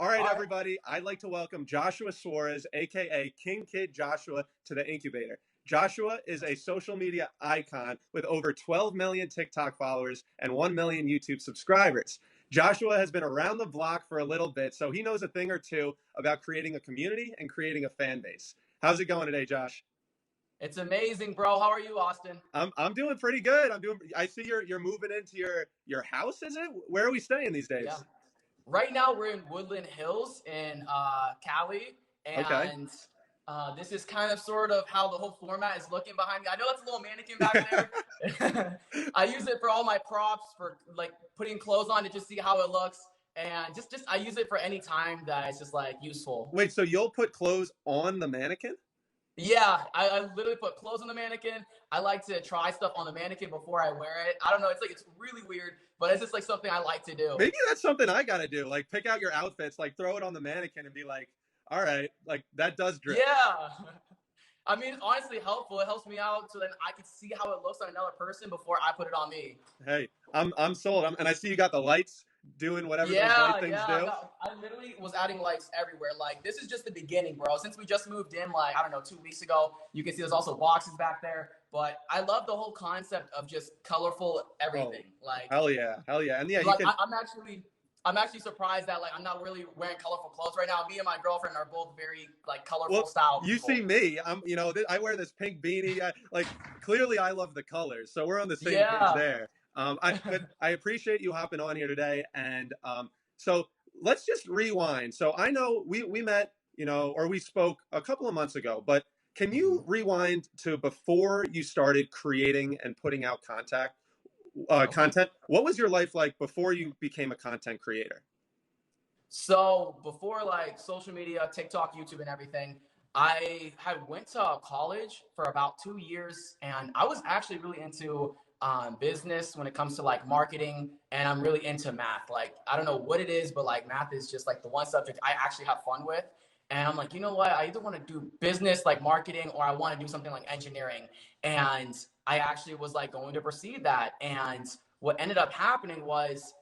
All right, All right. everybody. I'd like to welcome Joshua SUAREZ, aka King Kid Joshua, to the Incubator. Joshua is a social media icon with over 12 million TikTok followers and 1 million YouTube subscribers. Joshua has been around the block for a little bit, so he knows a thing or two about creating a community and creating a fan base. How's it going today, Josh? It's amazing, bro. How are you, Austin? I'm doing pretty good. I see you're moving into your house, is it? Where are we staying these Yeah. days? Right now, we're in Woodland Hills in Cali, Okay. and this is kind of sort of how the whole format is looking behind me. I know that's a little mannequin back there. I use it for all my props, for like putting clothes on to just see how it looks, and just I use it for any time that it's just like useful. Wait, so you'll put clothes on the mannequin? Yeah, I literally put clothes on the mannequin. I like to try stuff on the mannequin before I wear it. I don't know, it's really weird, but it's just like something I like to do. Maybe that's something I gotta do. Like pick out your outfits, like throw it on the mannequin and be like, all right, like that does drip. Yeah. I mean, it's honestly helpful. It helps me out so then I can see how it looks on another person before I put it on me. Hey, I'm sold. And I see you got the lights doing whatever those Yeah, light things yeah. do. I literally was adding lights everywhere. Like, this is just the beginning, bro. Since we just moved in, like, I don't know, 2 weeks ago, you can see there's also boxes back there. But I love the whole concept of just colorful everything. Like, Hell yeah, hell yeah. And yeah, you like can. I'm actually surprised that like I'm not really wearing colorful clothes right now. Me and my girlfriend are both very like colorful style You people. see me. I wear this pink beanie. Like clearly, I love the colors, so we're on the same page Yeah. there. I appreciate you hopping on here today, and so let's just rewind. So I know we met, or we spoke a couple of months ago, but can you rewind to before you started creating and putting out content? What was your life like before you became a content creator? So before like social media, TikTok, YouTube, and everything, I had went to college for about 2 years, and I was actually really into business when it comes to like marketing, and I'm really into math. Like I don't know what it is, but like math is just like the one subject I actually have fun with. And I'm like, you know what? I either want to do business like marketing or I want to do something like engineering. And I actually was like going to proceed that. And what ended up happening was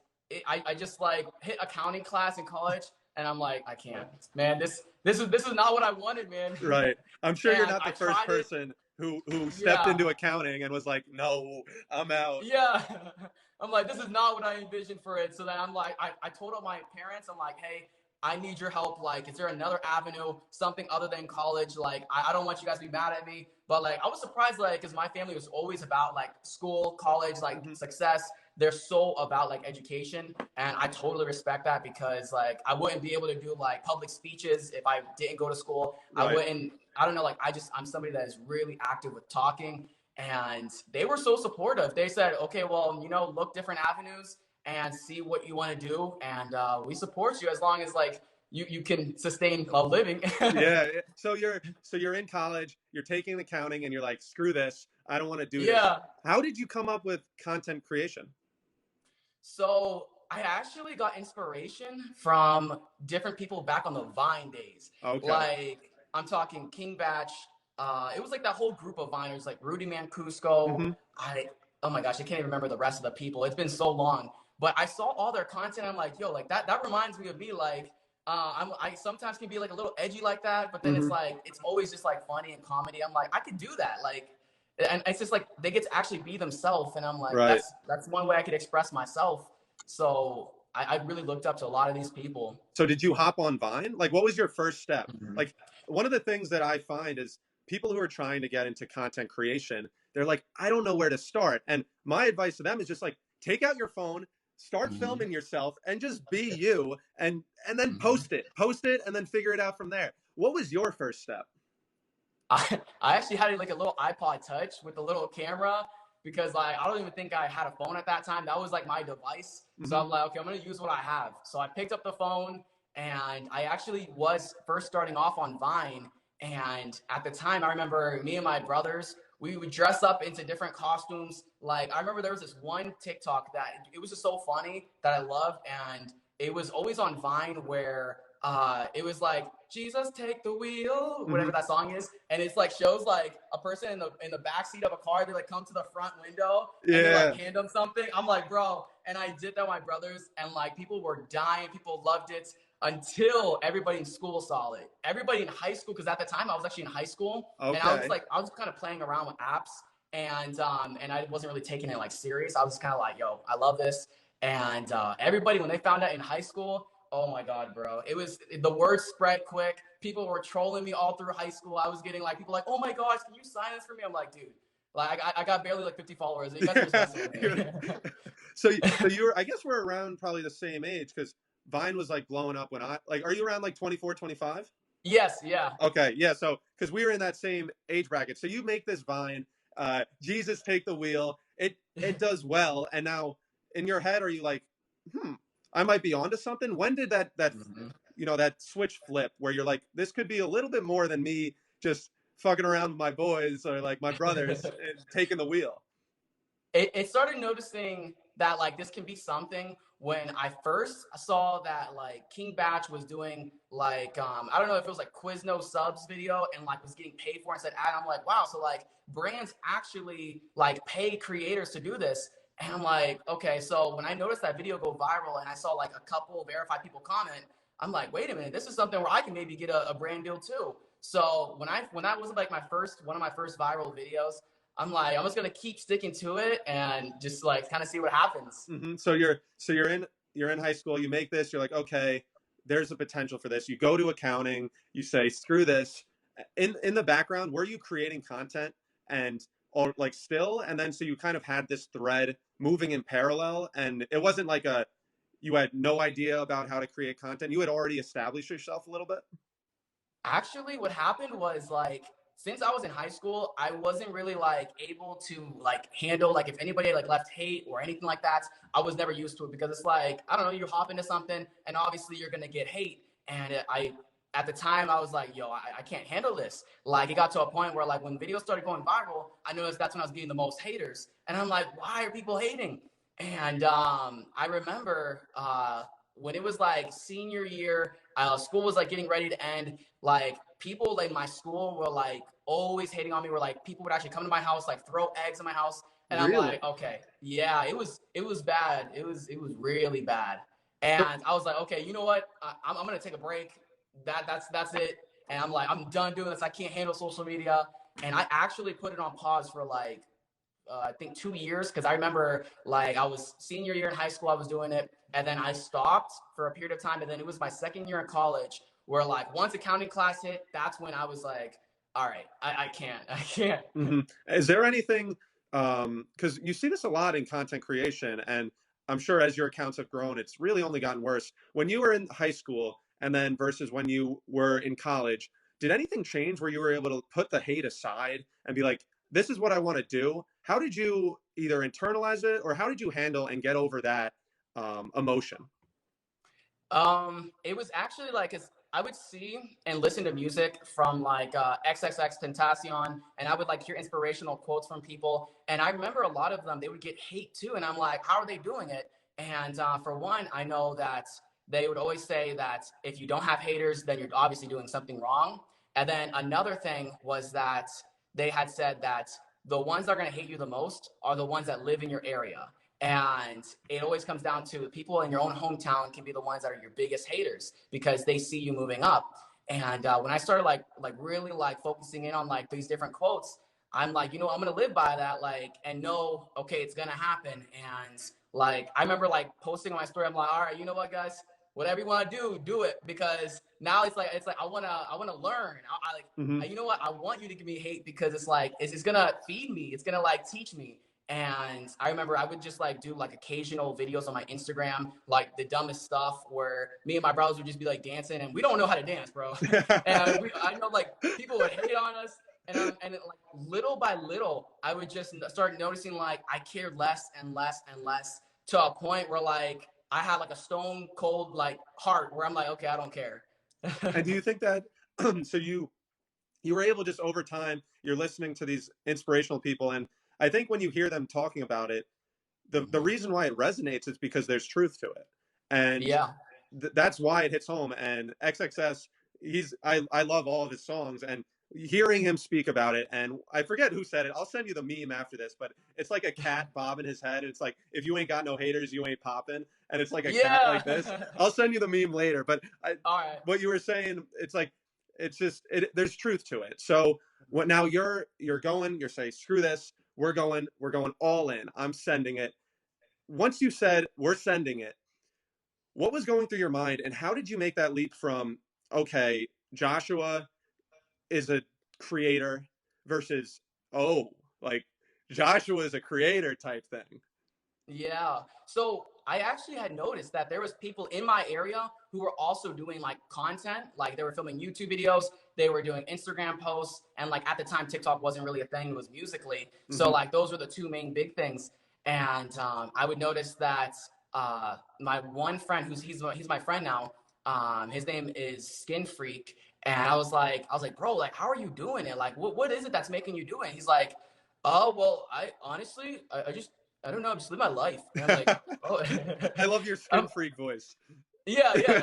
I just like hit accounting class in college, and I'm like, I can't, man. This is not what I wanted, man. Right. I'm sure you're And not the I first tried it. person who stepped Yeah, into accounting and was like, no, I'm out. yeah. I'm like, this is not what I envisioned for it. So then I'm like, I told all my parents, I'm like, hey, I need your help. Like, is there another avenue, something other than college? Like, I don't want you guys to be mad at me. But like, I was surprised, like, because my family was always about like school, college, like success. They're so about like education. And I totally respect that because like, I wouldn't be able to do like public speeches if I didn't go to school. Right. I don't know, like, I'm somebody that is really active with talking. And they were so supportive. They said, okay, well, look different avenues and see what you want to do, and we support you as long as like you can sustain a living. Yeah. So you're in college, you're taking accounting, and you're like, screw this, I don't want to do this. Yeah. How did you come up with content creation? So I actually got inspiration from different people back on the Vine days. Okay. Like I'm talking King Batch. It was like that whole group of Viners, like Rudy Mancuso. Oh my gosh, I can't even remember the rest of the people. It's been so long. But I saw all their content. I'm like, yo, like that reminds me of me. Like, I sometimes can be like a little edgy like that, but then it's like it's always just like funny and comedy. I'm like, I could do that. Like, and it's just like they get to actually be themselves, and I'm like, Right. that's one way I could express myself. So I really looked up to a lot of these people. So did you hop on Vine? Like, what was your first step? Like, one of the things that I find is people who are trying to get into content creation, they're like, I don't know where to start. And my advice to them is just like, take out your phone, start filming yourself, and just be you, and then post it, and then figure it out from there. What was your first step? I actually had like a little iPod Touch with a little camera because like I don't even think I had a phone at that time. That was like my device. So I'm like, okay, I'm gonna use what I have. So I picked up the phone, and I actually was first starting off on Vine. And at the time, I remember me and my brothers, we would dress up into different costumes. Like I remember there was this one TikTok that it was just so funny that I loved, and it was always on Vine where it was like Jesus take the wheel, whatever that song is, and it's like shows like a person in the back seat of a car. They like come to the front window and they like hand them something. I'm like, bro, and I did that with my brothers, and like people were dying, people loved it. until everybody in school saw it. Everybody in high school, because at the time I was actually in high school, and Okay. I was kind of playing around with apps, and I wasn't really taking it like serious. I was kind of like, yo, I love this, and everybody when they found out in high school, oh my god, bro, the word spread quick. People were trolling me all through high school. I was getting like people like, oh my gosh, can you sign this for me? I'm like, dude. Like I got barely like 50 followers. You guys are just messing with me. So you were, I guess we're around probably the same age because Vine was like blowing up when are you around like 24, 25? Yes, yeah. Okay, yeah. So because we were in that same age bracket, so you make this Vine, Jesus take the wheel. It does well, and now in your head, are you like, I might be onto something? When did that that switch flip where you're like, this could be a little bit more than me just fucking around with my boys or like my brothers taking the wheel? It started noticing that like this can be something when I first saw that like King Batch was doing like I don't know if it was like Quizno subs video and like was getting paid for it and said ad. I'm like, wow, so like brands actually like pay creators to do this. And I'm like, okay, so when I noticed that video go viral and I saw like a couple verified people comment, I'm like, wait a minute, this is something where I can maybe get a brand deal too. So when that was like one of my first viral videos, I'm like, I'm just gonna keep sticking to it and just like kind of see what happens. So you're in high school. You make this. You're like, okay, there's a potential for this. You go to accounting. You say, screw this. In the background, were you creating content and or like still? And then so you kind of had this thread moving in parallel, and it wasn't like you had no idea about how to create content. You had already established yourself a little bit. Actually, what happened was like since I was in high school, I wasn't really like able to like handle like if anybody like left hate or anything like that. I was never used to it because it's like I don't know, you hop into something and obviously you're gonna get hate. And I at the time I was like, yo, I can't handle this. Like it got to a point where like when videos started going viral, I noticed that's when I was getting the most haters. And I'm like, why are people hating? And I remember when it was like senior year, school was like getting ready to end. Like people like my school were like always hating on me. Were like people would actually come to my house, like throw eggs in my house, and I'm Really? like, okay, yeah, it was bad. It was really bad. And I was like, okay, you know what? I'm gonna take a break. That's it. And I'm like, I'm done doing this. I can't handle social media. And I actually put it on pause for like I think 2 years because I remember like I was senior year in high school, I was doing it, and then I stopped for a period of time, and then it was my second year in college where like once accounting class hit, that's when I was like, all right, I can't, I can't. Is there anything? Because you see this a lot in content creation, and I'm sure as your accounts have grown, it's really only gotten worse. When you were in high school, and then versus when you were in college, did anything change where you were able to put the hate aside and be like, this is what I want to do? How did you either internalize it or how did you handle and get over that emotion? It was actually like, 'cause I would see and listen to music from like XXX Tentacion, and I would like hear inspirational quotes from people. And I remember a lot of them, they would get hate too. And I'm like, how are they doing it? And for one, I know that they would always say that if you don't have haters, then you're obviously doing something wrong. And then another thing was that they had said that the ones that are going to hate you the most are the ones that live in your area. And it always comes down to people in your own hometown can be the ones that are your biggest haters because they see you moving up. And when I started like really like focusing in on like these different quotes, I'm like, you know, I'm gonna live by that, like, and know, okay, it's gonna happen. And like, I remember like posting on my story, I'm like, all right, you know what, guys, whatever you want to do it because now it's like I wanna learn. I like, Hmm. you know what, I want you to give me hate because it's like it's gonna feed me, it's gonna like teach me. And I remember I would just like do like occasional videos on my Instagram, like the dumbest stuff where me and my brothers would just be like dancing and we don't know how to dance, bro. And I know like people would hate on us. And like little by little, I would just start noticing like I cared less and less and less to a point where like I had like a stone cold like heart where I'm like, okay, I don't care. And do you think that so you were able just over time, you're listening to these inspirational people, and I think when you hear them talking about it, the reason why it resonates is because there's truth to it, and Yeah. that's why it hits home. And XXS, I love all of his songs, and hearing him speak about it, and I forget who said it. I'll send you the meme after this, but it's like a cat bobbing his head. It's like if you ain't got no haters, you ain't popping. and it's like a cat Yeah. like this. I'll send you the meme later. But All right. what you were saying, it's like, it's just, there's truth to it. So what now you're saying, screw this. We're going all in. I'm sending it. Once you said we're sending it, what was going through your mind, and how did you make that leap from, okay, Joshua is a creator versus, oh, like Joshua is a creator type thing? Yeah. So I actually had noticed that there was people in my area who were also doing like content, like they were filming YouTube videos, they were doing Instagram posts, and like at the time TikTok wasn't really a thing; it was Musically. So Mm-hmm. like those were the two main big things. And I would notice that my one friend, he's my friend now, his name is Skin Freak, and I was like, bro, like how are you doing it? Like what is it that's making you do it? He's like, oh well, I honestly I don't know, just live my life. And I'm like, oh, I love your Skin Freak voice. yeah, yeah.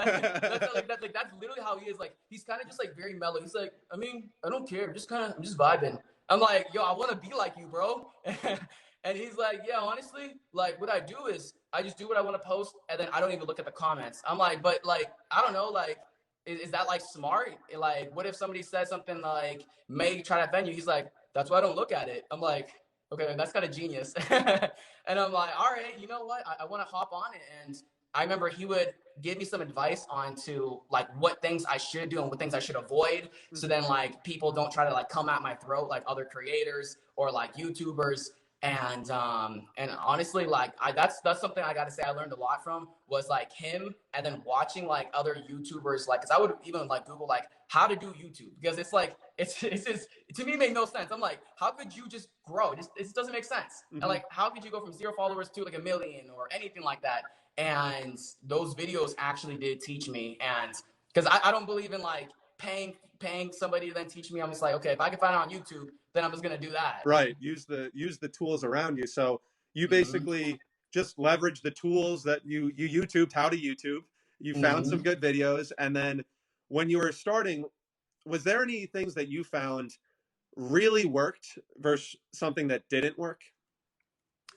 That's literally how he is. Like, he's kind of just like very mellow. He's like, I mean, I don't care. I'm just vibing. I'm like, yo, I want to be like you, bro. And he's like, yeah, honestly, like what I do is I just do what I want to post, and then I don't even look at the comments. I'm like, but like, I don't know, like, is that like smart? Like, what if somebody says something like may try to offend you? He's like, that's why I don't look at it. I'm like, okay, that's kind of genius. And I'm like, all right, you know what? I want to hop on it. And I remember he would give me some advice on to like what things I should do and what things I should avoid. So then like people don't try to like come at my throat like other creators or like YouTubers. And honestly, like that's something I gotta say I learned a lot from was like him, and then watching like other YouTubers, like because I would even like Google like how to do YouTube, because it's like it's just, to me, it made no sense. I'm like, how could you just grow? It just doesn't make sense. Mm-hmm. And like how could you go from 0 followers to like 1 million or anything like that? And those videos actually did teach me, and because I don't believe in like paying somebody to then teach me. I'm just like, okay, if I can find it on YouTube, then I'm just gonna do that. Right. Use the tools around you. So you Mm-hmm. basically just leverage the tools that you YouTubed how to YouTube. You found some Mm-hmm. good videos, and then when you were starting, was there any things that you found really worked versus something that didn't work?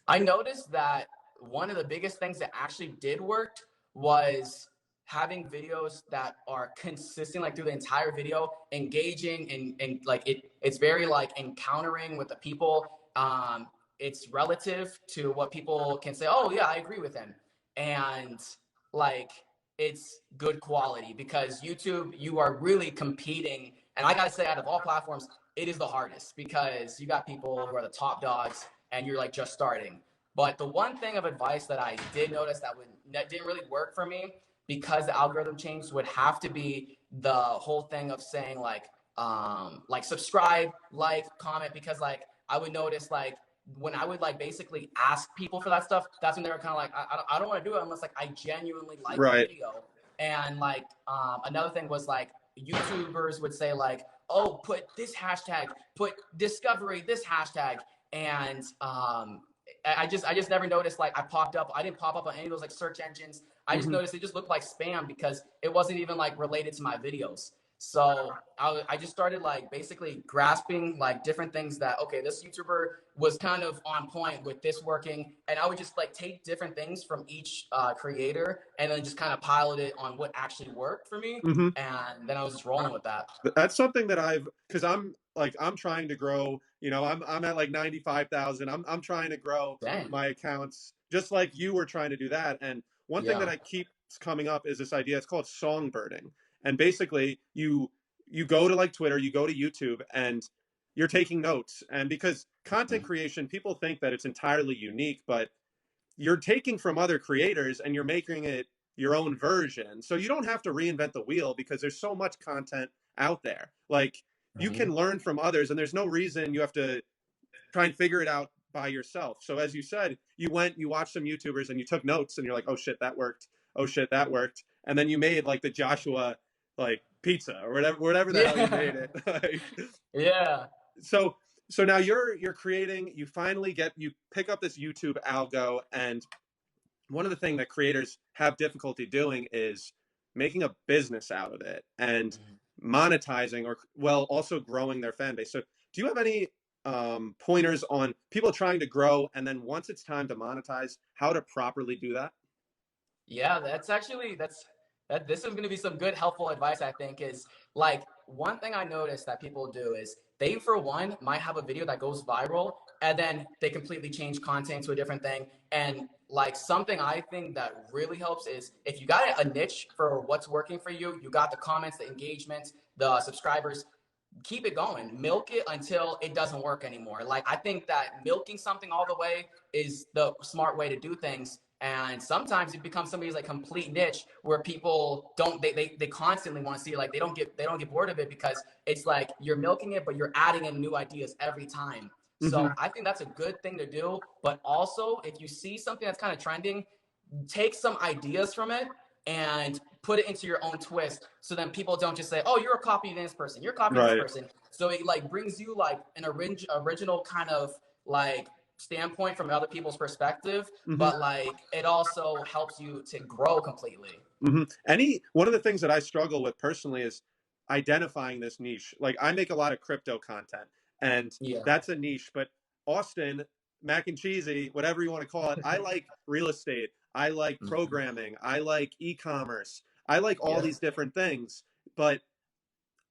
I noticed that one of the biggest things that actually did work was having videos that are consistent like through the entire video, engaging and like it's very like encountering with the people. It's relative to what people can say, oh yeah, I agree with him. And like it's good quality, because YouTube, you are really competing. And I gotta say, out of all platforms, it is the hardest, because you got people who are the top dogs and you're like just starting. But the one thing of advice that I did notice that didn't really work for me, because the algorithm changed, would have to be the whole thing of saying like subscribe, like, comment, because like I would notice like when I would like basically ask people for that stuff, that's when they were kind of like, I don't want to do it unless like I genuinely like the Right. video. And like another thing was like YouTubers would say like, oh, put this hashtag, put discovery this hashtag, and I just never noticed like I didn't pop up on any of those like search engines. I just Mm-hmm. noticed it just looked like spam because it wasn't even like related to my videos. So I just started like basically grasping like different things that, okay, this YouTuber was kind of on point with this working, and I would just like take different things from each creator and then just kind of pilot it on what actually worked for me, Mm-hmm. and then I was just rolling with that. That's something that because I'm trying to grow. I'm at like 95,000. I'm trying to grow Dang. my accounts just like you were trying to do that. And one thing that Yeah. I keep coming up is this idea. It's called songbirding. And basically, you go to like Twitter, you go to YouTube, and you're taking notes. And because content creation, people think that it's entirely unique, but you're taking from other creators and you're making it your own version. So you don't have to reinvent the wheel because there's so much content out there. Like you Mm-hmm. can learn from others, and there's no reason you have to try and figure it out by yourself. So as you said, you watched some YouTubers and you took notes and you're like, oh shit, that worked. Oh shit, that worked. And then you made like the Joshua like pizza or whatever the hell you made Yeah. it. Like, Yeah. so now you're creating, you pick up this YouTube algo, and one of the things that creators have difficulty doing is making a business out of it and monetizing, or well, also growing their fan base. So do you have any pointers on people trying to grow, and then once it's time to monetize, how to properly do that? Yeah, that's actually this is going to be some good helpful advice. I think is like one thing I noticed that people do is they for one might have a video that goes viral and then they completely change content to a different thing. And like something I think that really helps is if you got a niche for what's working for you, you got the comments, the engagements, the subscribers, keep it going, milk it until it doesn't work anymore. Like I think that milking something all the way is the smart way to do things. And sometimes it becomes somebody's like complete niche where people don't they constantly want to see it. Like they don't get bored of it because it's like you're milking it but you're adding in new ideas every time. Hmm. So I think that's a good thing to do. But also if you see something that's kind of trending, take some ideas from it and put it into your own twist, so then people don't just say, oh, you're copying this person, you're copying this Right. person. So it like brings you like an original kind of like standpoint from other people's perspective, Hmm. but like it also helps you to grow completely. Hmm. One of the things that I struggle with personally is identifying this niche. Like I make a lot of crypto content, and Yeah. that's a niche. But Austin, mac and cheesy, whatever you want to call it, I like real estate. I like programming. I like e-commerce. I like all Yeah. these different things. But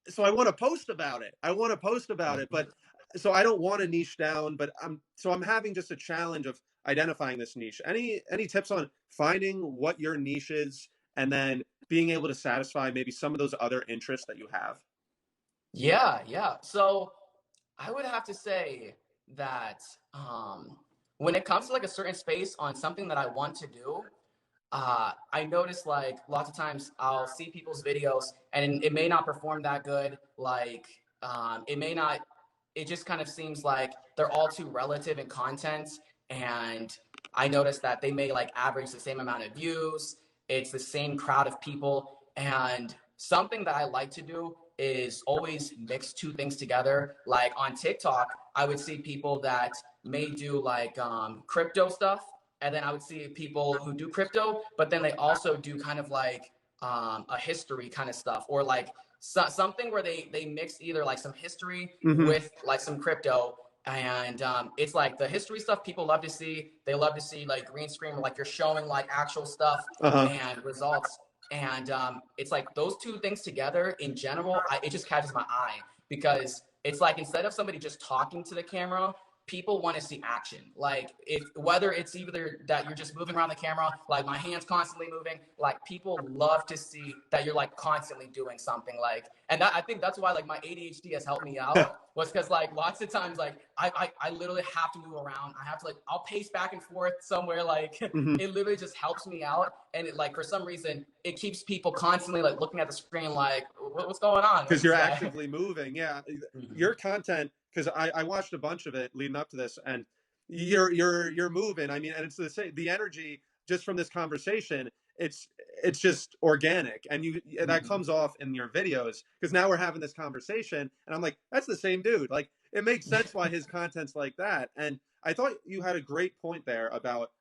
so I want to post about it. I want to post about it, but so I don't want to niche down, but I'm having just a challenge of identifying this niche. Any tips on finding what your niche is and then being able to satisfy maybe some of those other interests that you have? Yeah. So I would have to say that when it comes to like a certain space on something that I want to do, I notice like lots of times I'll see people's videos and it may not perform that good. Like it may not. It just kind of seems like they're all too relative in content, and I notice that they may like average the same amount of views. It's the same crowd of people, and something that I like to do is always mix two things together. Like on TikTok, I would see people that may do like crypto stuff, and then I would see people who do crypto, but then they also do kind of like a history kind of stuff, or like something where they mix either like some history Hmm. with like some crypto. And it's like the history stuff people love to see. They love to see like green screen where like you're showing like actual stuff Uh-huh. and results. And it's like those two things together in general, it just catches my eye because it's like instead of somebody just talking to the camera, people want to see action. Like if whether it's either that you're just moving around the camera, like my hands constantly moving, like people love to see that you're like constantly doing something. Like, and that, I think that's why like my ADHD has helped me out was because like lots of times like I literally have to move around. I have to like I'll pace back and forth somewhere. Like Hmm. it literally just helps me out, and it like for some reason it keeps people constantly like looking at the screen like what's going on? Because What's you're this guy? actively moving. Yeah. Mhm. Your content, because I watched a bunch of it leading up to this, and you're moving. I mean, and it's the same, the energy just from this conversation, it's it's just organic, and that Mhm. comes off in your videos, because now we're having this conversation and I'm like, that's the same dude. Like it makes sense why his content's like that. And I thought you had a great point there about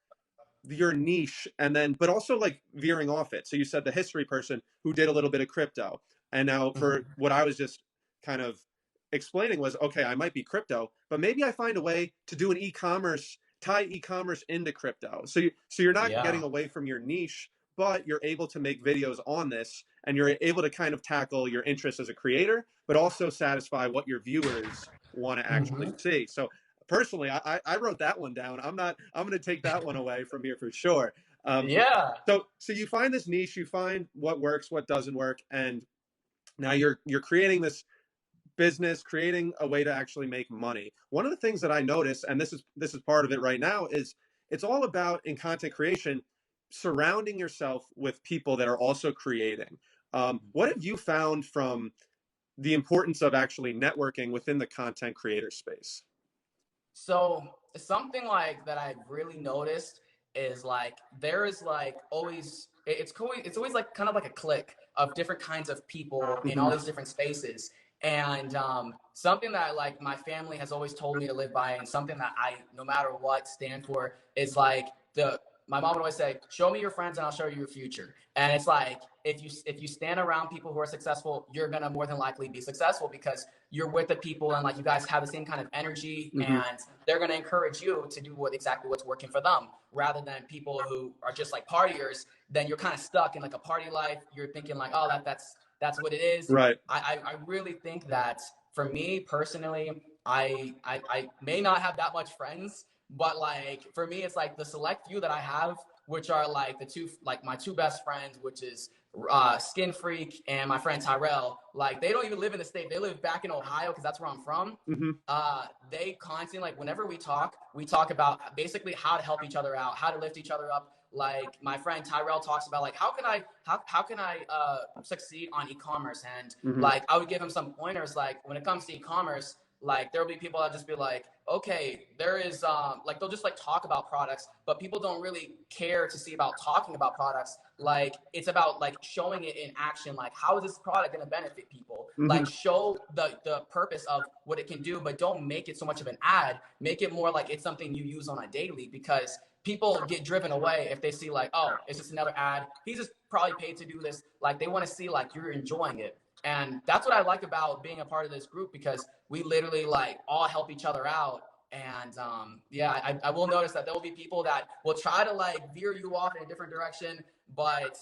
your niche, and then but also like veering off it. So you said the history person who did a little bit of crypto, and now for Mhm. what I was just kind of explaining was, okay, I might be crypto, but maybe I find a way to do an e-commerce, tie e-commerce into crypto. So you're not Yeah. getting away from your niche, but you're able to make videos on this, and you're able to kind of tackle your interests as a creator, but also satisfy what your viewers want to actually Mhm. see. So personally, I wrote that one down. I'm going to take that one away from here for sure. Um, Yeah. so you find this niche, you find what works, what doesn't work, and now you're creating this business, creating a way to actually make money. One of the things that I notice, and this is part of it right now, is it's all about in content creation surrounding yourself with people that are also creating. What have you found from the importance of actually networking within the content creator space? So something like that I've really noticed is like there is like always it's cool. It's always like kind of like a clique of different kinds of people in all Hmm. these different spaces. And something that like my family has always told me to live by, and something that I, no matter what, stand for is like the my mom would always say, show me your friends and I'll show you your future. And it's like, if you stand around people who are successful, you're going to more than likely be successful because you're with the people and like you guys have the same kind of energy and they're going to encourage you to do exactly what's working for them rather than people who are just like partiers. Then you're kind of stuck in like a party life. You're thinking like, oh, that's what it is. Right. I really think that for me personally, I may not have that much friends, but like for me, it's like the select few that I have, which are like my two best friends, which is Skin Freak and my friend Tyrell. Like they don't even live in the state; they live back in Ohio because that's where I'm from. They constantly, like whenever we talk about basically how to help each other out, how to lift each other up. Like my friend Tyrell talks about like how can I succeed on e-commerce, and like I would give him some pointers. Like when it comes to e-commerce, like there'll be people that just be like, okay, there is like they'll just like talk about products, but people don't really care to see about talking about products. Like it's about like showing it in action. Like how is this product going to benefit people? Like show the purpose of what it can do, but don't make it so much of an ad. Make it more like it's something you use on a daily, because people get driven away if they see like, oh, it's just another ad. He's just probably paid to do this. Like they want to see like you're enjoying it. And that's what I like about being a part of this group, because we literally like all help each other out. And yeah, I will notice that there will be people that will try to like veer you off in a different direction. But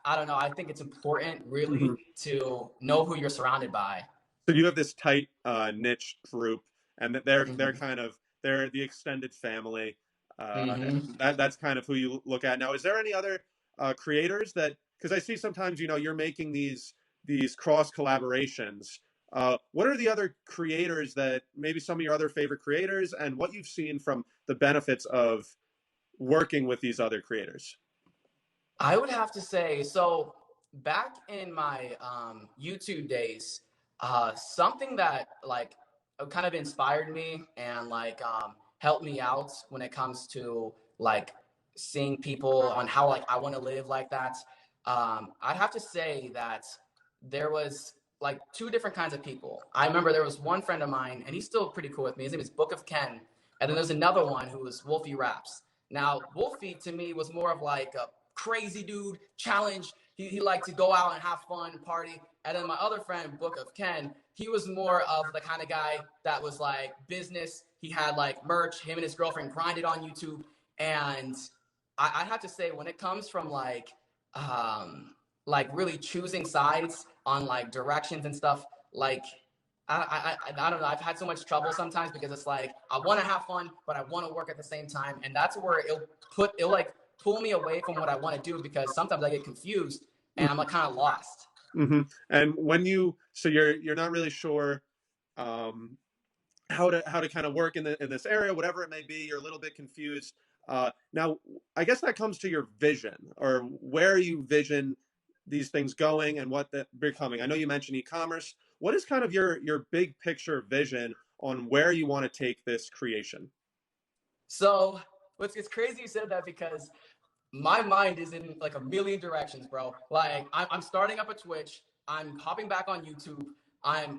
I don't know. I think it's important really to know who you're surrounded by. So you have this tight niche group, and that they're the extended family. That's kind of who you look at. Now, is there any other creators that, because I see sometimes, you're making these cross collaborations. What are the other creators that maybe some of your other favorite creators, and what you've seen from the benefits of working with these other creators? I would have to say, so back in my YouTube days, something that like kind of inspired me and like helped me out when it comes to like seeing people on how like I want to live like that. I'd have to say that there was like two different kinds of people. I remember there was one friend of mine, and he's still pretty cool with me. His name is Book of Ken. And then there's another one who was Wolfie Raps. Now, Wolfie to me was more of like a crazy dude, challenge. He liked to go out and have fun, party. And then my other friend, Book of Ken, he was more of the kind of guy that was like business. He had like merch. Him and his girlfriend grinded on YouTube. And I'd have to say, when it comes from like really choosing sides on like directions and stuff, like I don't know. I've had so much trouble sometimes because it's like I want to have fun, but I want to work at the same time, and that's where it'll like pull me away from what I want to do, because sometimes I get confused and I'm like kind of lost. And when you're not really sure how to kind of work in this area, whatever it may be, you're a little bit confused. Now, I guess that comes to your vision, or where you vision these things going and what they're becoming. I know you mentioned e-commerce. What is kind of your big picture vision on where you want to take this creation? So it's crazy you said that, because my mind is in like a million directions, bro. Like I'm starting up a Twitch. I'm hopping back on YouTube. I'm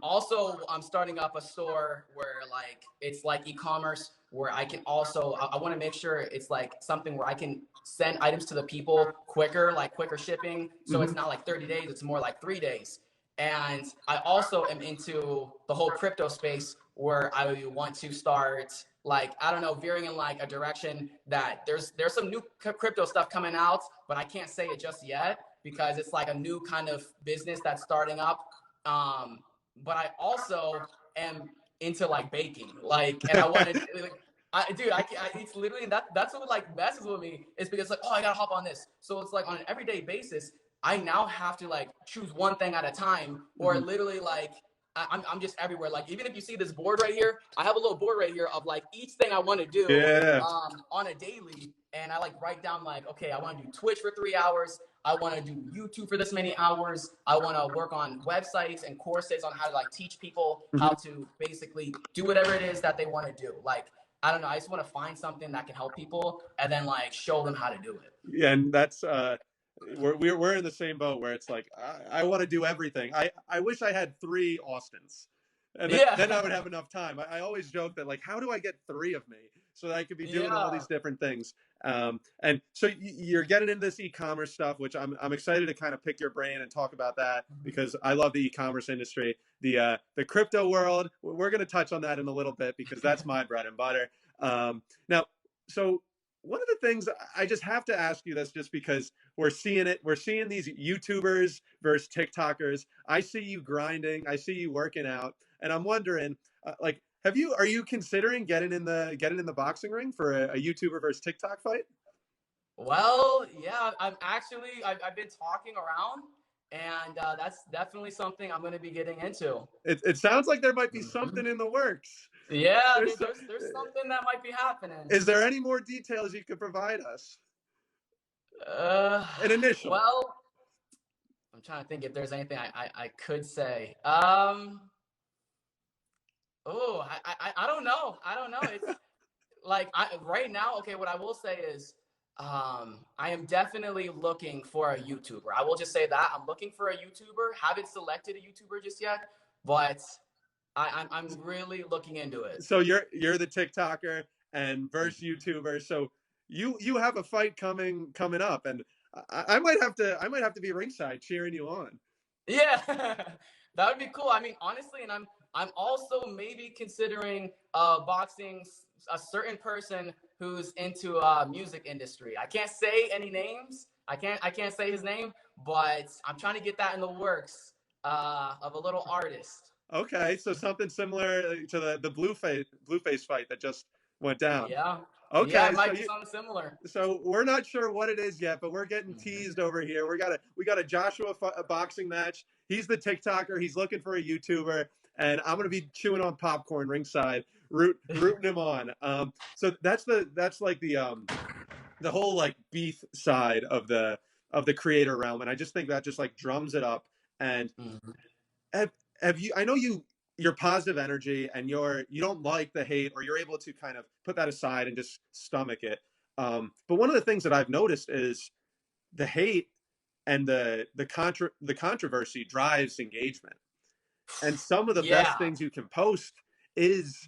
starting up a store where like it's like e-commerce, where I can also I want to make sure it's like something where I can send items to the people quicker, like quicker shipping. So it's not like 30 days, it's more like 3 days. And I also am into the whole crypto space, where I want to start like, I don't know, veering in like a direction that there's some new crypto stuff coming out, but I can't say it just yet because it's like a new kind of business that's starting up. But I also am into like baking, like, and I wanted, like, it's literally that's what like messes with me, is because like, oh, I gotta hop on this. So it's like on an everyday basis, I now have to like choose one thing at a time, or literally like I'm just everywhere. Like even if you see this board right here, I have a little board right here of like each thing I want to do on a daily, and I like write down like, okay, I want to do Twitch for 3 hours. I want to do YouTube for this many hours. I want to work on websites and courses on how to like teach people how to basically do whatever it is that they want to do. Like, I don't know. I just want to find something that can help people and then like show them how to do it. Yeah, and that's we're in the same boat, where it's like I want to do everything. I wish I had 3 Austins, and then I would have enough time. I always joke that like, how do I get 3 of me so that I could be doing all these different things? And so you're getting into this e-commerce stuff, which I'm excited to kind of pick your brain and talk about that because I love the e-commerce industry. The crypto world, we're going to touch on that in a little bit because that's my bread and butter. Now, so one of the things I just have to ask you this, just because we're seeing these YouTubers versus TikTokers. I see you grinding, I see you working out, and I'm wondering, like, are you considering getting in the boxing ring for a YouTuber versus TikTok fight? Well, yeah, I've been talking around, and that's definitely something I'm going to be getting into. It sounds like there might be something in the works. Yeah, There's there's something that might be happening. Is there any more details you could provide us? An initial. Well, I'm trying to think if there's anything I could say. Oh, I don't know. I don't know. It's like right now. Okay, what I will say is, I am definitely looking for a YouTuber. I will just say that I'm looking for a YouTuber. Haven't selected a YouTuber just yet, but I'm really looking into it. So you're the TikToker and versus YouTuber. So you have a fight coming up, and I might have to be ringside cheering you on. Yeah, that would be cool. I mean, honestly, and I'm also maybe considering boxing a certain person who's into music industry. I can't say any names. I can't say his name, but I'm trying to get that in the works of a little artist. Okay, so something similar to the Blueface fight that just went down. Yeah. Okay, Yeah, it might be something similar. So we're not sure what it is yet, but we're getting teased over here. We got a Joshua boxing match. He's the TikToker. He's looking for a YouTuber, and I'm gonna be chewing on popcorn ringside, rooting him on. So that's like the whole like beef side of the creator realm, and I just think that just like drums it up. And have you? I know your positive energy and you don't like the hate, or you're able to kind of put that aside and just stomach it. But one of the things that I've noticed is the hate and the controversy drives engagement. And some of the best things you can post is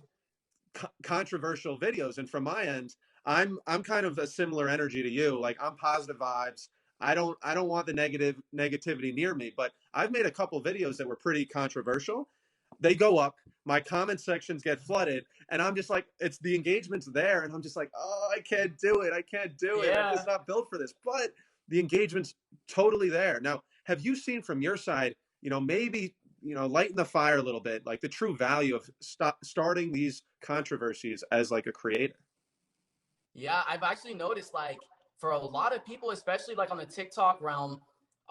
controversial videos. And from my end, I'm kind of a similar energy to you. Like, I'm positive vibes. I don't want the negativity near me, but I've made a couple videos that were pretty controversial. They go up, my comment sections get flooded, and I'm just like, it's the engagement's there, and I'm just like, oh, I can't do it. I'm just not built for this. But the engagement's totally there. Now, have you seen from your side, maybe, lighten the fire a little bit, like the true value of starting these controversies as like a creator? Yeah, I've actually noticed, like, for a lot of people, especially like on the TikTok realm,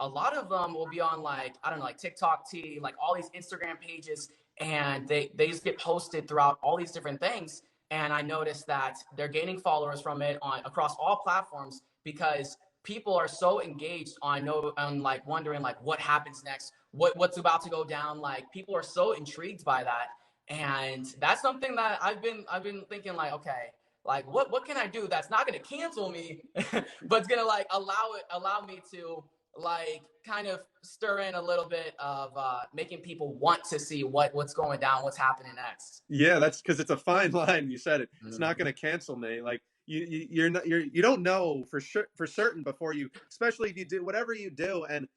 a lot of them will be on, like, I don't know, like TikTok T, like all these Instagram pages, and they just get posted throughout all these different things. And I noticed that they're gaining followers from it across all platforms because people are so engaged on like wondering like what happens next, what's about to go down. Like, people are so intrigued by that. And that's something that I've been thinking, like, okay, like what can I do that's not going to cancel me, but it's going to like allow me to like kind of stir in a little bit of making people want to see what's going down, what's happening next. Yeah, that's because it's a fine line. You said it. It's not going to cancel me. Like, you don't know for certain before you, especially if you do whatever you do. And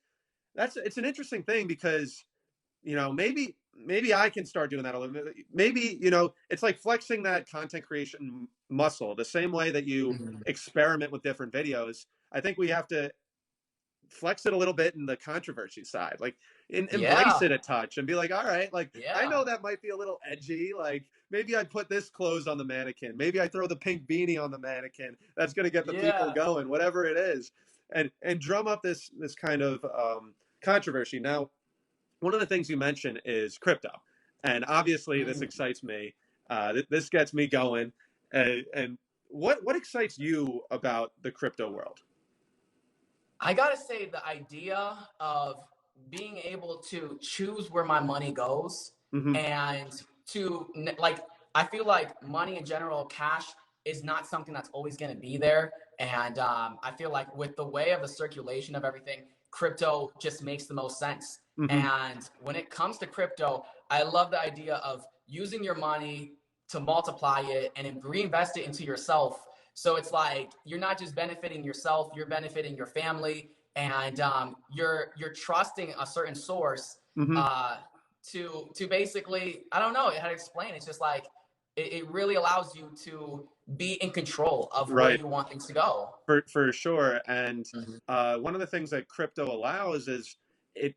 it's an interesting thing because, maybe I can start doing that a little bit. Maybe, it's like flexing that content creation muscle the same way that you experiment with different videos. I think we have to flex it a little bit in the controversy side, like embrace it a touch and be like, all right, like, I know that might be a little edgy. Like, maybe I put this clothes on the mannequin. Maybe I throw the pink beanie on the mannequin. That's going to get the people going, whatever it is. And drum up this kind of controversy. Now, one of the things you mentioned is crypto. And obviously this excites me. This gets me going. And what excites you about the crypto world? I gotta say, the idea of being able to choose where my money goes and to like, I feel like money in general, cash is not something that's always going to be there. And I feel like with the way of the circulation of everything, crypto just makes the most sense. And when it comes to crypto, I love the idea of using your money to multiply it and reinvest it into yourself. So it's like you're not just benefiting yourself, you're benefiting your family, and you're trusting a certain source Mm-hmm. To basically, I don't know how to explain. It's just like it really allows you to be in control of where Right. you want things to go. For sure. And Mhm. one of the things that crypto allows is it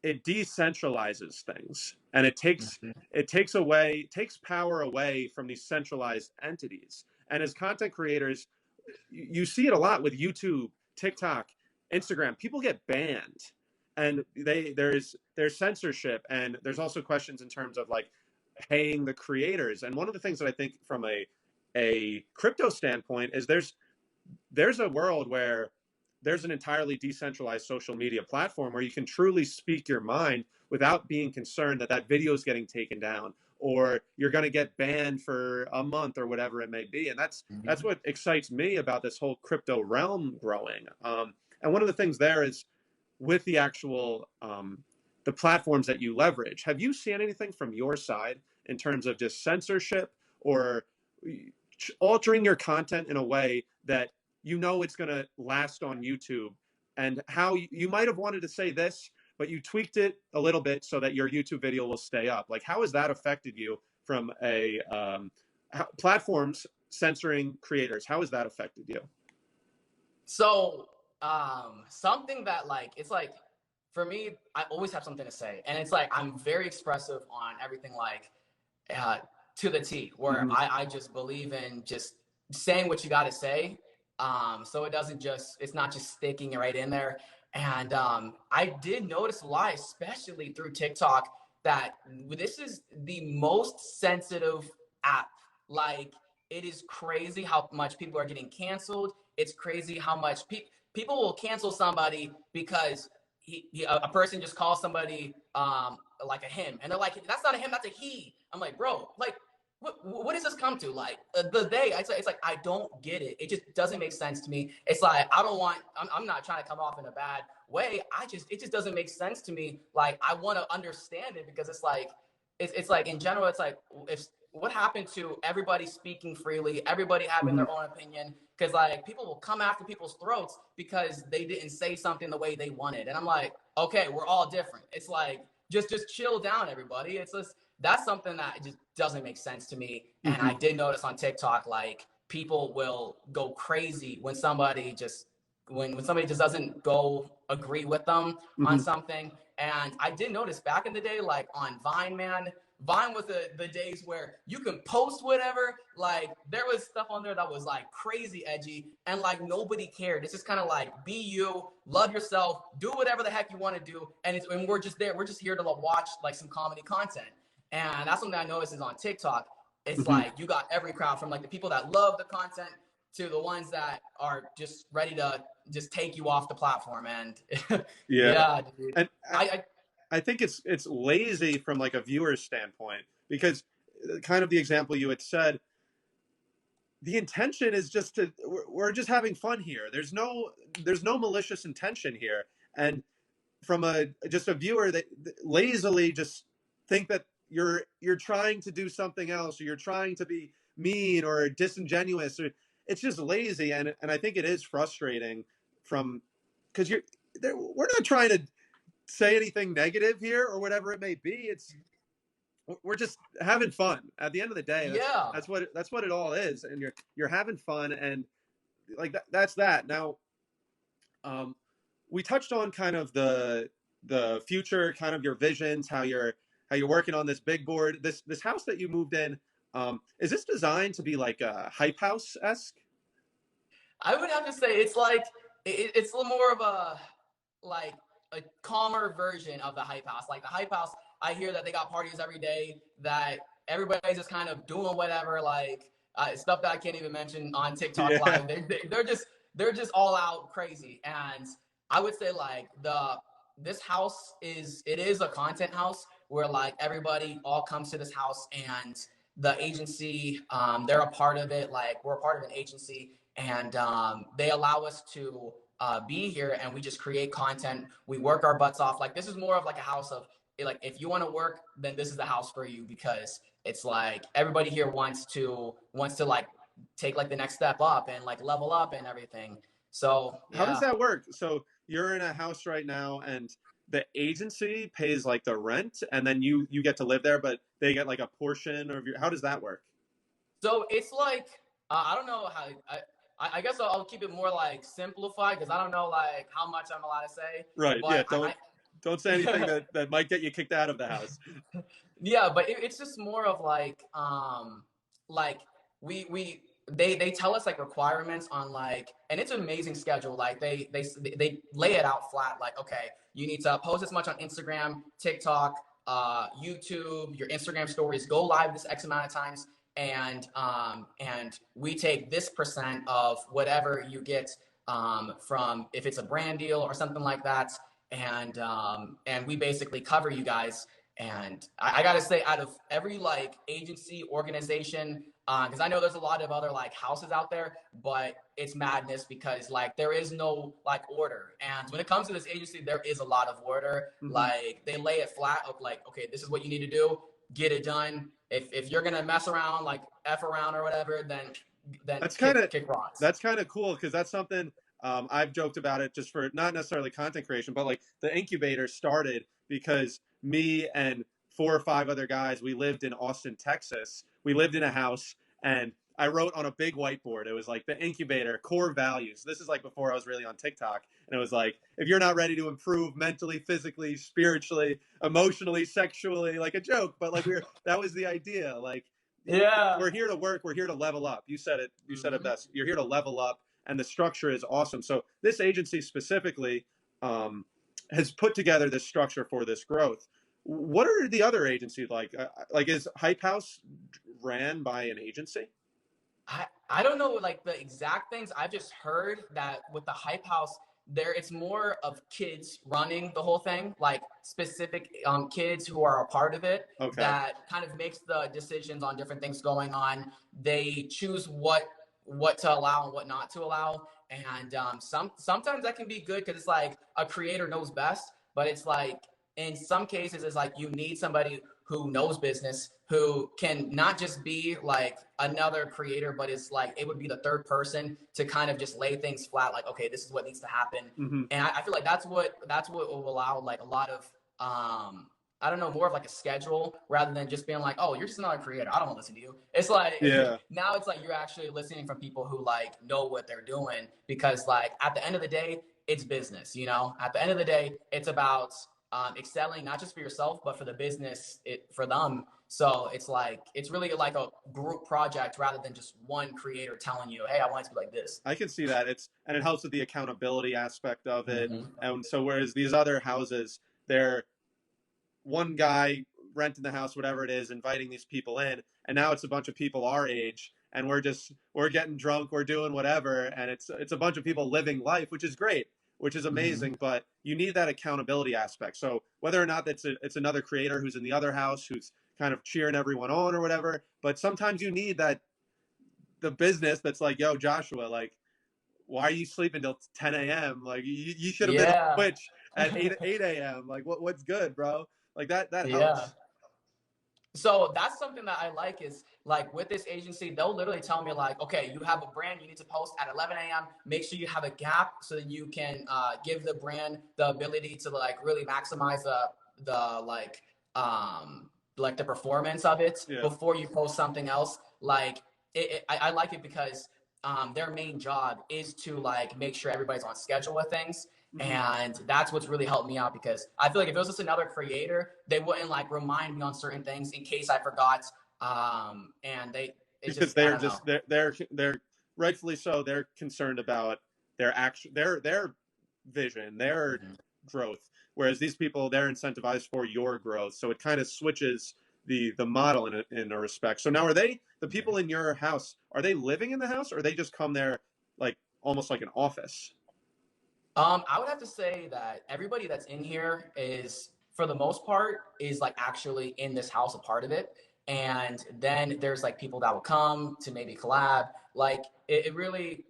it decentralizes things, and it takes power away from these centralized entities. And as content creators, you see it a lot with YouTube, TikTok, Instagram. People get banned, and there's censorship, and there's also questions in terms of like paying the creators. And one of the things that I think from a crypto standpoint is there's a world where there's an entirely decentralized social media platform where you can truly speak your mind without being concerned that that video is getting taken down or you're going to get banned for a month or whatever it may be. And that's what excites me about this whole crypto realm growing. And one of the things there is with the actual the platforms that you leverage. Have you seen anything from your side in terms of just censorship or altering your content in a way that you know it's going to last on YouTube, and how you might have wanted to say this, but you tweaked it a little bit so that your YouTube video will stay up? Like, how has that affected you from a platforms censoring creators? How has that affected you? So, something that like it's like for me, I always have something to say, and it's like I'm very expressive on everything, like uh, to the T, where Mm-hmm. I just believe in just saying what you got to say. So it doesn't just it's not just sticking it right in there. And I did notice a lot, especially through TikTok, that this is the most sensitive app. Like it is crazy how much people are getting canceled. It's crazy how much people will cancel somebody because a person just calls somebody like a him, and they're like, "That's not a him, that's a he." I'm like, bro, like, what does this come to? Like the day, it's like I don't get it. It just doesn't make sense to me. It's like I don't want. I'm not trying to come off in a bad way. It just doesn't make sense to me. Like I want to understand it because it's like in general, it's like if what happened to everybody speaking freely, everybody having Mm-hmm. their own opinion, because like people will come after people's throats because they didn't say something the way they wanted, and I'm like, okay, we're all different. It's like just chill down, everybody. It's just that's something that just doesn't make sense to me. And Mm-hmm. I did notice on TikTok, like people will go crazy when somebody just when somebody just doesn't go agree with them on Mm-hmm. something. And I did notice back in the day, like on Vine, man, Vine was the days where you can post whatever. Like there was stuff on there that was like crazy edgy, and like nobody cared. It's just kind of like be you, love yourself, do whatever the heck you want to do, and we're just there. We're just here to watch like some comedy content, and that's something I noticed is on TikTok. It's Mm-hmm. like you got every crowd from like the people that love the content to the ones that are just ready to just take you off the platform. And Yeah. yeah, dude. And I I think it's lazy from like a viewer's standpoint, because kind of the example you had said, the intention is just to we're just having fun here. There's no malicious intention here. And from a just a viewer that lazily just think that you're trying to do something else, or you're trying to be mean or disingenuous, or it's just lazy. And I think it is frustrating from because we're not trying to say anything negative here or whatever it may be. We're just having fun at the end of the day. that's yeah. that's what it all is, and you're having fun, and like that's that. Now um we touched on kind of the future, kind of your visions, how you're working on this big board, this house that you moved in. Is this designed to be like a hype house-esque? I would have to say it's like it's a little more of a like a calmer version of the hype house. Like the hype house, I hear that they got parties every day, that everybody's just kind of doing whatever, like stuff that I can't even mention on TikTok Yeah. Live. They're just all out crazy. And I would say like this house is a content house where like everybody all comes to this house, and the agency they're a part of it. Like we're a part of an agency, and they allow us to be here, and we just create content. We work our butts off. Like this is more of like a house of like if you want to work, then this is the house for you, because it's like everybody here wants to like take like the next step up and like level up and everything. So How does yeah. that work? So you're in a house right now, and the agency pays like the rent, and then you get to live there, but they get like a portion of your. How does that work? So it's like I don't know how I guess I'll keep it more like simplified because I don't know like how much I'm allowed to say. Right. Yeah. But Don't say anything that might get you kicked out of the house. yeah, but it's just more of like we they tell us like requirements on like, and it's an amazing schedule. Like they lay it out flat. Like, okay, you need to post as much on Instagram, TikTok, YouTube, your Instagram stories, go live this X amount of times, and we take this percent of whatever you get from if it's a brand deal or something like that, and we basically cover you guys. And I gotta say, out of every like agency organization, because I know there's a lot of other like houses out there, but it's madness because like there is no like order. And when it comes to this agency, there is a lot of order. Mm-hmm. Like they lay it flat of like, okay, this is what you need to do, get it done. If you're gonna mess around, like F around or whatever, then That's kick rocks. That's kind of cool because that's something I've joked about it just for not necessarily content creation, but like the incubator started because me and 4 or 5 other guys, we lived in Austin, Texas. We lived in a house, and I wrote on a big whiteboard. It was like the incubator core values. This is like before I was really on TikTok, and it was like, if you're not ready to improve mentally, physically, spiritually, emotionally, sexually, like a joke, but like that was the idea. Like, yeah, we're here to work. We're here to level up. You said it. You said it best. You're here to level up, and the structure is awesome. So this agency specifically has put together this structure for this growth. What are the other agencies like? Like, is Hype House ran by an agency? I don't know like the exact things. I've just heard that with the Hype House, there it's more of kids running the whole thing, like specific kids who are a part of it. Okay. That kind of makes the decisions on different things going on. They choose what to allow and what not to allow, and sometimes that can be good because it's like a creator knows best, but it's like in some cases it's like you need somebody who knows business, who can not just be like another creator, but it's like it would be the third person to kind of just lay things flat, like, okay, this is what needs to happen. Mm-hmm. And I feel like that's what will allow like a lot of I don't know, more of like a schedule rather than just being like, oh, you're just another creator, I don't want to listen to you. It's like, yeah. Now it's like you're actually listening from people who like know what they're doing, because like at the end of the day, it's business, you know? At the end of the day, it's about excelling not just for yourself but for the business, for them. So it's like it's really like a group project rather than just one creator telling you, hey, I want it to be like this. I can see that. And it helps with the accountability aspect of it. And so whereas these other houses, they're one guy renting the house, whatever it is, inviting these people in, and now it's a bunch of people our age, and we're getting drunk, we're doing whatever, and it's a bunch of people living life, which is great, which is amazing, but you need that accountability aspect. So whether or not it's another creator who's in the other house who's kind of cheering everyone on or whatever, but sometimes you need the business that's like, yo, Joshua, like, why are you sleeping till 10 a.m.? Like, you should have been on Twitch at 8 a.m. Like, what's good, bro? Like that helps. So that's something that I like is like with this agency, they'll literally tell me like, okay, you have a brand, you need to post at 11 a.m. Make sure you have a gap so that you can give the brand the ability to like really maximize the like the performance of it before you post something else. Like I like it because their main job is to like make sure everybody's on schedule with things. And that's what's really helped me out, because I feel like if it was just another creator, they wouldn't like remind me on certain things in case I forgot. And they're rightfully so. They're concerned about their vision, their growth. Whereas these people, they're incentivized for your growth. So it kind of switches the model in a respect. So now, are they, the people in your house, are they living in the house, or they just come there like almost like an office? I would have to say that everybody that's in here is, for the most part, is like actually in this house, a part of it. And then there's like people that will come to maybe collab. Like it really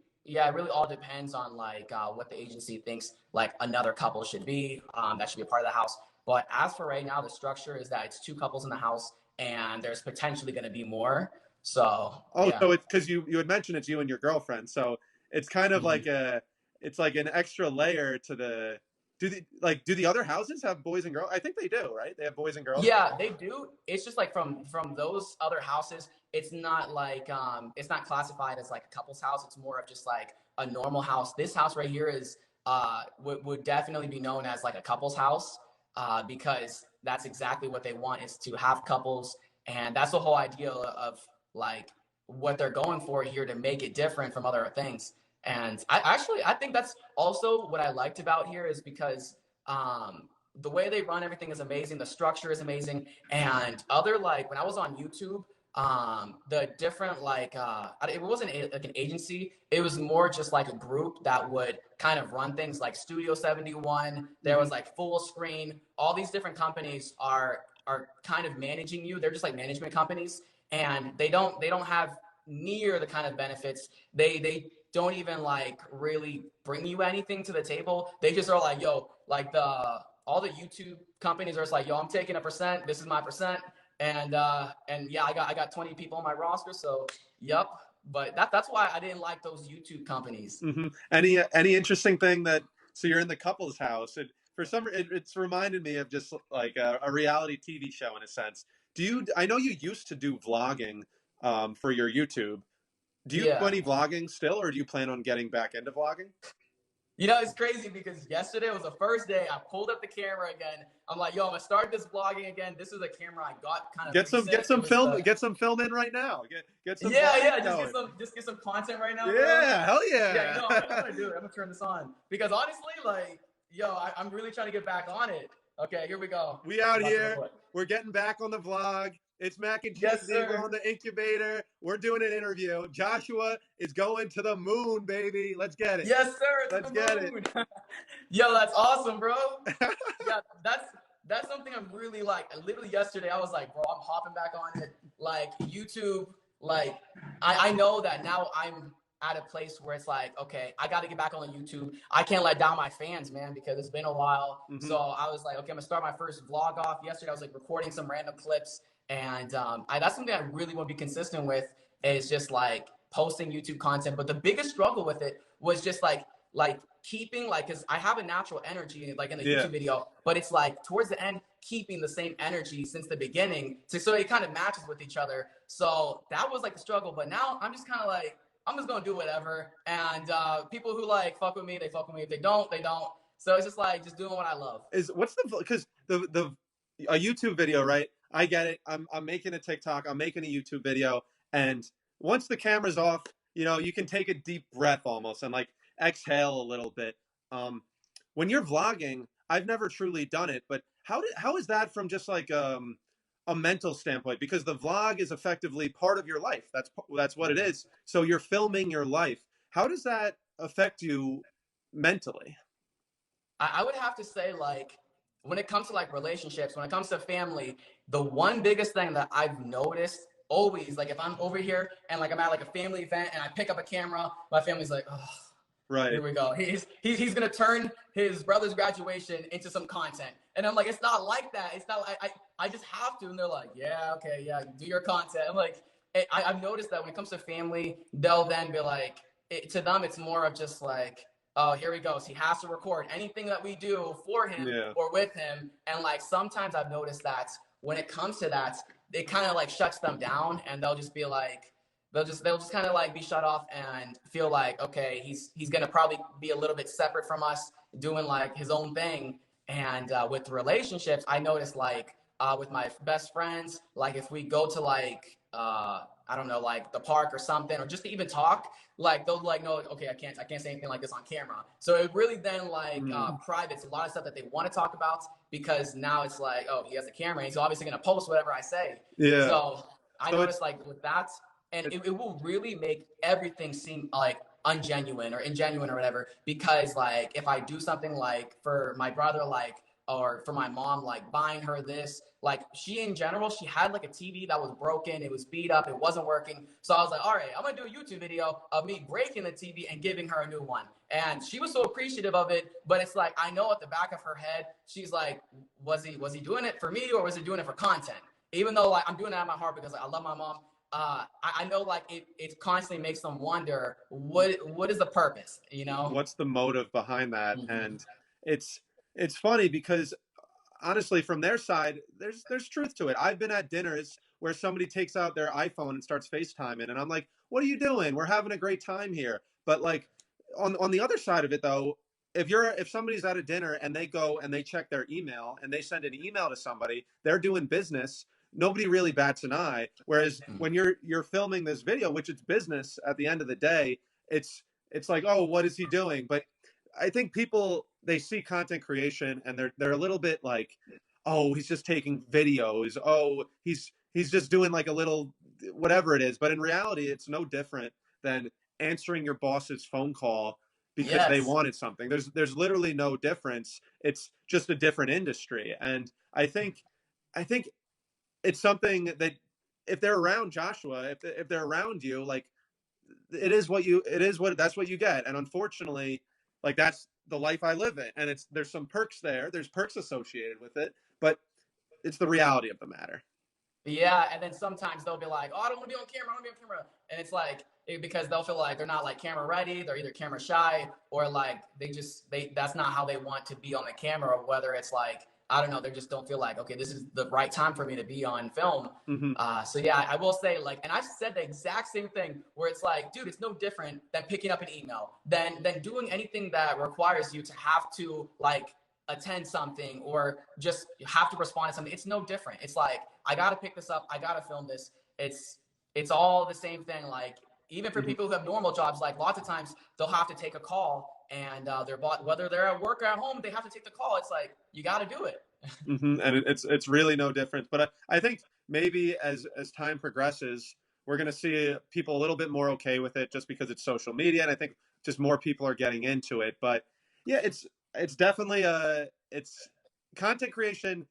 all depends on like what the agency thinks like another couple should be. That should be a part of the house. But as for right now, the structure is that it's 2 couples in the house, and there's potentially going to be more. So Oh, yeah. so it's because you had mentioned it's you and your girlfriend, so it's kind of Mhm. like it's like an extra layer to the. Do the other houses have boys and girls? I think they do, right? They have boys and girls. Yeah, they do. It's just like from those other houses, it's not classified as like a couple's house. It's more of just like a normal house. This house right here is would definitely be known as like a couple's house because that's exactly what they want is to have couples, and that's the whole idea of like what they're going for here to make it different from other things. And I think that's also what I liked about here is because the way they run everything is amazing. The structure is amazing. And other like when I was on YouTube, the different it wasn't like an agency. It was more just like a group that would kind of run things like Studio 71. There Hmm. was like Full Screen. All these different companies are kind of managing you. They're just like management companies, and they don't have near the kind of benefits. They don't even like really bring you anything to the table. They just are like, yo, like the all the YouTube companies are just like, yo, I'm taking a percent. This is my percent, and yeah, I got 20 people on my roster, so yep. But that's why I didn't like those YouTube companies. Hmm. Any interesting thing that so you're in the couple's house? For some, it's reminded me of just like a reality TV show in a sense. Do you? I know you used to do vlogging for your YouTube. Do you do Yeah. any vlogging still, or do you plan on getting back into vlogging? You know, it's crazy because yesterday was the first day I pulled up the camera again. I'm like, yo, I'm gonna start this vlogging again. This is a camera I got kind of recent. It was the Get some film in right now. Get some yeah, vlogging yeah. going. Just get some content right now, bro. Yeah, hell Yeah, you yeah. know, I'm gonna do it. I'm gonna turn this on because honestly, like, yo, I'm really trying to get back on it. Okay, here we go. We I'm out about to here. record. We're getting back on the vlog. It's Mac and Yes, Cheesy. We're sir. on the Incubator. We're doing an interview. Joshua is going to the moon, baby. Let's get it. Yes, sir. To Let's the get it. moon. Yo, that's awesome, bro. Yeah, that's something I'm really like. Literally yesterday, I was like, bro, I'm hopping back on it. Like YouTube, like I know that now I'm at a place where it's like, okay, I got to get back on YouTube. I can't let down my fans, man, because it's been a while. Hmm. So I was like, okay, I'm gonna start my first vlog off. Yesterday, I was like recording some random clips, and that's something I really want to be consistent with. Is just like posting YouTube content. But the biggest struggle with it was just like keeping like because I have a natural energy like in the Yeah. YouTube video, but it's like towards the end keeping the same energy since the beginning so it kind of matches with each other. So that was like the struggle. But now I'm just kind of like I'm just gonna do whatever. And people who like fuck with me, they fuck with me. If they don't, they don't. So it's just like just doing what I love. Is what's the because the a YouTube video, right? I get it. I'm making a TikTok. I'm making a YouTube video, and once the camera's off, you can take a deep breath almost and like exhale a little bit. Um, when you're vlogging, I've never truly done it, but how is that from just like a mental standpoint? Because the vlog is effectively part of your life. That's what it is. So you're filming your life. How does that affect you mentally? I would have to say like when it comes to like relationships, when it comes to family, the one biggest thing that I've noticed always, like if I'm over here and like I'm at like a family event and I pick up a camera, my family's like, oh, Right. here we go. He's gonna turn his brother's graduation into some content, and I'm like, it's not like that. It's not. I just have to, and they're like, yeah, okay, yeah, do your content. I'm like, I've noticed that when it comes to family, they'll then be like, to them, it's more of just like, oh, here he goes. He has to record anything that we do for him Yeah. or with him, and like sometimes I've noticed that when it comes to that, it kind of like shuts them down, and they'll just be like they'll just kind of like be shut off and feel like okay he's gonna probably be a little bit separate from us doing like his own thing. And with relationships I noticed like with my best friends, like if we go to like I don't know like the park or something or just to even talk, like they'll like no okay I can't say anything like this on camera. So it really then like privates a lot of stuff that they want to talk about because now it's like oh he has a camera and he's obviously going to post whatever I say. Yeah. So I So it's noticed like with that, and it will really make everything seem like ungenuine or ingenuine or whatever because like if I do something like for my brother like or for my mom like buying her this like she in general she had like a TV that was broken, it was beat up, it wasn't working. So I was like all right, I'm gonna do a YouTube video of me breaking the TV and giving her a new one, and she was so appreciative of it. But it's like I know at the back of her head she's like was he doing it for me or was he doing it for content, even though like I'm doing it out of my heart because like, I love my mom. I know like it constantly makes them wonder what is the purpose, you know? What's the motive behind that? Mm-hmm. And it's funny because honestly, from their side, there's truth to it. I've been at dinners where somebody takes out their iPhone and starts FaceTiming, and I'm like, "What are you doing? We're having a great time here." But like on the other side of it, though, if somebody's at a dinner and they go and they check their email and they send an email to somebody, they're doing business. Nobody really bats an eye. Whereas when you're filming this video, which it's business at the end of the day, it's like, oh, what is he doing? But I think people, they see content creation and they're a little bit like, oh, he's just taking videos. Oh, he's just doing like a little whatever it is. But in reality, it's no different than answering your boss's phone call because they Yes. wanted something. There's literally no difference. It's just a different industry. And I think it's something that if they're around Joshua, if they're around you, like that's what you get. And unfortunately, like that's the life I live in. And there's some perks there. There's perks associated with it, but it's the reality of the matter. Yeah, and then sometimes they'll be like, "Oh, I don't want to be on camera. I don't want to be on camera," and it's like because they'll feel like they're not like camera ready. They're either camera shy or like they that's not how they want to be on the camera. Or whether it's like I don't know, they just don't feel like okay, this is the right time for me to be on film. Mm-hmm. So yeah, I will say like, and I said the exact same thing where it's like, dude, it's no different than picking up an email, than doing anything that requires you to have to like attend something or just have to respond to something. It's no different. It's like I gotta pick this up. I gotta film this. It's all the same thing. Like even for people who have normal jobs, like lots of times they'll have to take a call and whether they're at work or at home, they have to take the call. It's like you got to do it. Mm-hmm. And it's really no different. But I think maybe as time progresses, we're going to see people a little bit more okay with it, just because it's social media, and I think just more people are getting into it. But yeah, it's definitely it's content creation.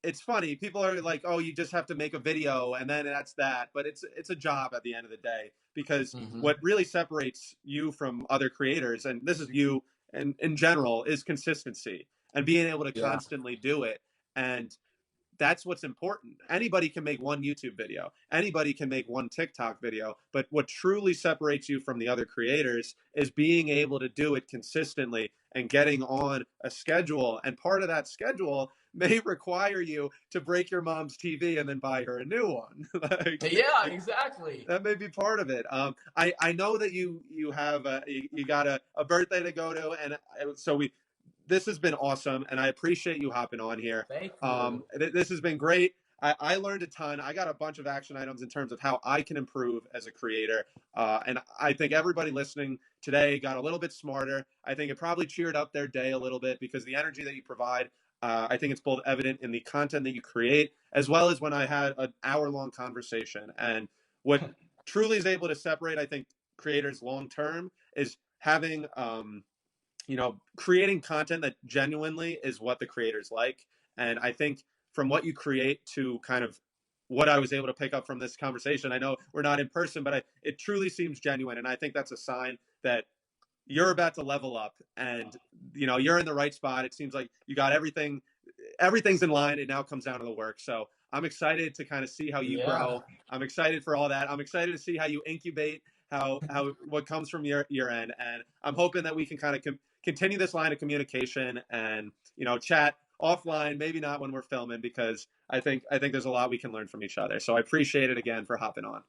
It's funny. People are like, "Oh, you just have to make a video and then that's that." But it's a job at the end of the day, because what really separates you from other creators, and this is you and in general, is consistency and being able to constantly do it. And that's what's important. Anybody can make one YouTube video. Anybody can make one TikTok video. But what truly separates you from the other creators is being able to do it consistently and getting on a schedule. And part of that schedule may require you to break your mom's TV and then buy her a new one. Like, yeah, exactly. that may be part of it. I know that you have you got a birthday to go to, and so this has been awesome, and I appreciate you hopping on here. Thank you. This has been great. I learned a ton. I got a bunch of action items in terms of how I can improve as a creator. And I think everybody listening today got a little bit smarter. I think it probably cheered up their day a little bit, because the energy that you provide, I think it's both evident in the content that you create, as well as when I had an hour-long conversation. And what truly is able to separate, I think, creators long-term is having creating content that genuinely is what the creators like. And I think from what you create to kind of what I was able to pick up from this conversation, I know we're not in person, but it truly seems genuine. And I think that's a sign that you're about to level up, and you're in the right spot. It seems like you got everything's in line. It now comes down to the work. So I'm excited to kind of see how you grow. I'm excited for all that. I'm excited to see how you incubate, how what comes from your end. And I'm hoping that we can kind of continue this line of communication and chat offline, maybe not when we're filming, because I think there's a lot we can learn from each other. So I appreciate it again for hopping on.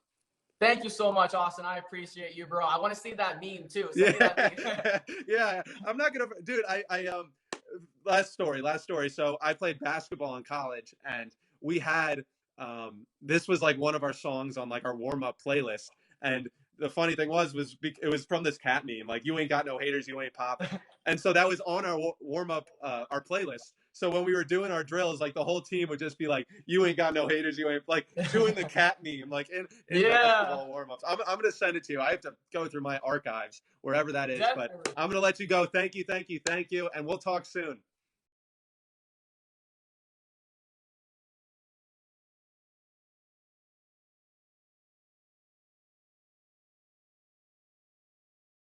Thank you so much, Austin. I appreciate you, bro. I want to see that meme too. Send me that meme. Yeah, I'm not gonna, dude. I last story. So I played basketball in college, and we had this was like one of our songs on like our warm up playlist. And the funny thing was it was from this cat meme, like, "You ain't got no haters, you ain't pop." And so that was on our warm up, our playlist. So when we were doing our drills, like the whole team would just be like, "You ain't got no haters, you ain't," like doing the cat meme, like in basketball warm ups. I'm gonna send it to you. I have to go through my archives wherever that is, but I'm gonna let you go. Thank you, and we'll talk soon.